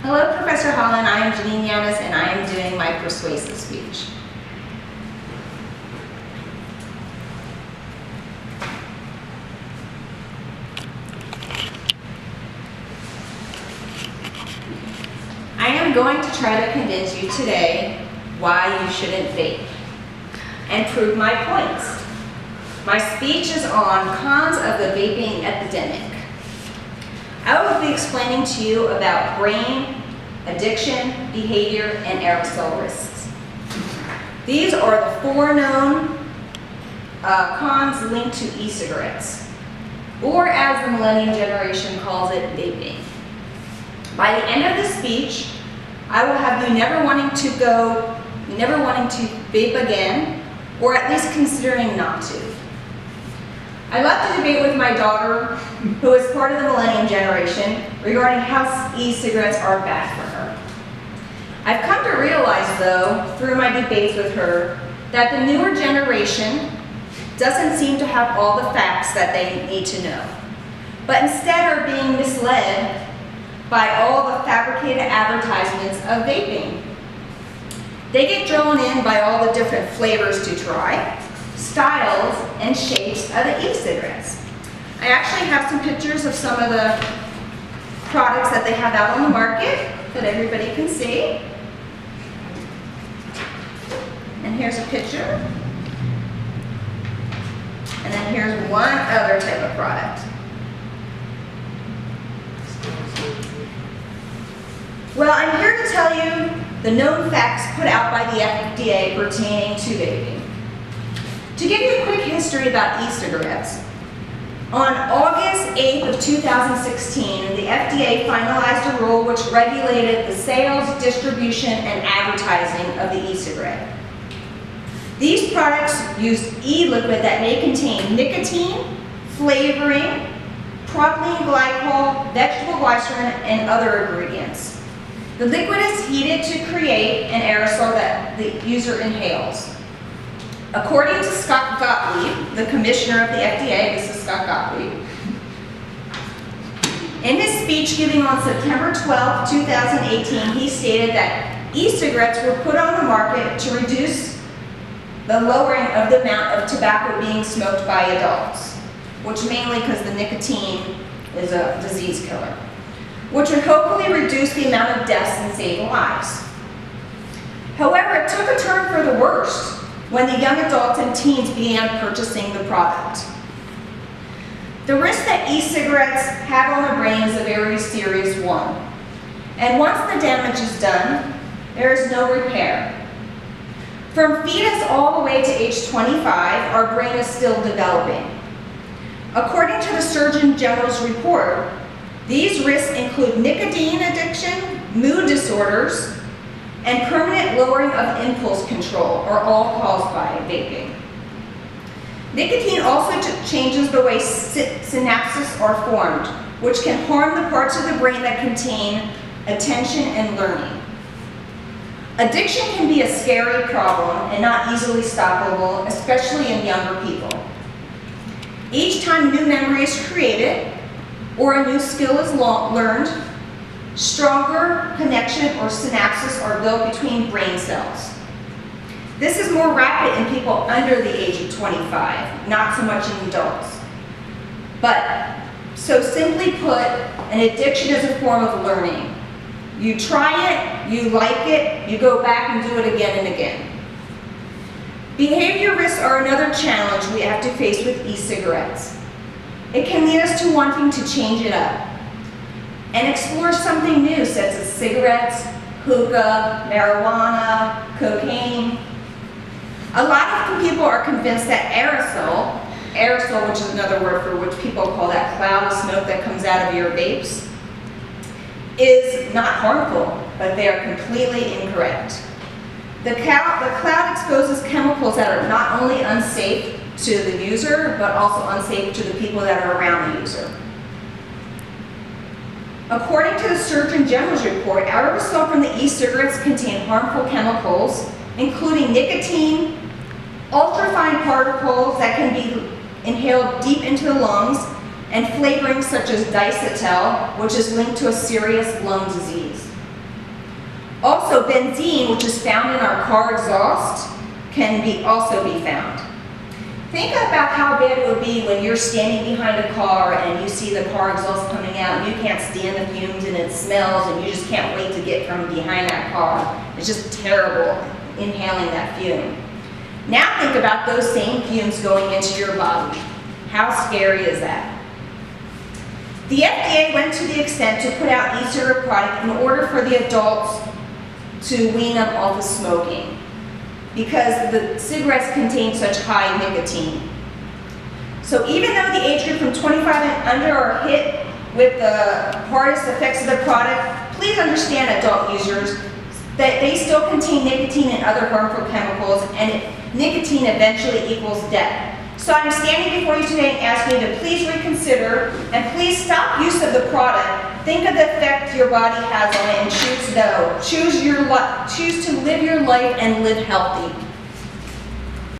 Hello, Professor Holland. I am Janine Yannis, and I am doing my persuasive speech. I am going to try to convince you today why you shouldn't vape and prove my points. My speech is on cons of the vaping epidemic. I will be explaining to you about brain, addiction, behavior, and aerosol risks. These are the 4 known cons linked to e-cigarettes, or as the millennium generation calls it, vaping. By the end of the speech, I will have you never wanting to vape again, or at least considering not to. I love to debate with my daughter, who is part of the millennium generation, regarding how e-cigarettes are bad for her. I've come to realize, though, through my debates with her, that the newer generation doesn't seem to have all the facts that they need to know, but instead are being misled by all the fabricated advertisements of vaping. They get drawn in by all the different flavors to try, styles, and shapes of the e-cigarettes. I actually have some pictures of some of the products that they have out on the market that everybody can see. And here's a picture. And then here's one other type of product. Well, I'm here to tell you the known facts put out by the FDA pertaining to vaping. To give you a quick history about e-cigarettes, on August 8th of 2016, the FDA finalized a rule which regulated the sales, distribution, and advertising of the e-cigarette. These products use e-liquid that may contain nicotine, flavoring, propylene glycol, vegetable glycerin, and other ingredients. The liquid is heated to create an aerosol that the user inhales. According to Scott Gottlieb, the commissioner of the FDA, this is Scott Gottlieb, in his speech giving on September 12, 2018, he stated that e-cigarettes were put on the market to reduce the lowering of the amount of tobacco being smoked by adults, which mainly because the nicotine is a disease killer, which would hopefully reduce the amount of deaths and save lives. However, it took a turn for the worst when the young adults and teens began purchasing the product. The risk that e-cigarettes have on the brain is a very serious one. And once the damage is done, there is no repair. From fetus all the way to age 25, our brain is still developing. According to the Surgeon General's report, these risks include nicotine addiction, mood disorders, and permanent lowering of impulse control are all caused by vaping. Nicotine also changes the way synapses are formed, which can harm the parts of the brain that contain attention and learning. Addiction can be a scary problem and not easily stoppable, especially in younger people. Each time a new memory is created or a new skill is learned, stronger connection or synapses are built between brain cells. This is more rapid in people under the age of 25, not so much in adults. But, so simply put, an addiction is a form of learning. You try it, you like it, you go back and do it again and again. Behavior risks are another challenge we have to face with e-cigarettes. It can lead us to wanting to change it up and explore something new, such as cigarettes, hookah, marijuana, cocaine. A lot of people are convinced that aerosol, which is another word for which people call that cloud of smoke that comes out of your vapes, is not harmful, but they are completely incorrect. The cloud exposes chemicals that are not only unsafe to the user, but also unsafe to the people that are around the user. According to the Surgeon General's report, aerosols from the e-cigarettes contain harmful chemicals, including nicotine, ultrafine particles that can be inhaled deep into the lungs, and flavorings such as diacetyl, which is linked to a serious lung disease. Also, benzene, which is found in our car exhaust, can also be found. Think about how bad it would be when you're standing behind a car and you see the car exhaust coming out and you can't stand the fumes and it smells and you just can't wait to get from behind that car. It's just terrible inhaling that fume. Now think about those same fumes going into your body. How scary is that? The FDA went to the extent to put out e-cigarette product in order for the adults to wean them off of smoking, because the cigarettes contain such high nicotine. So even though the age group from 25 and under are hit with the hardest effects of the product, please understand, adult users, that they still contain nicotine and other harmful chemicals, and nicotine eventually equals death. So I'm standing before you today and asking you to please reconsider and please stop use of the product. Think of the effect your body has on it and choose no. Choose to live your life and live healthy.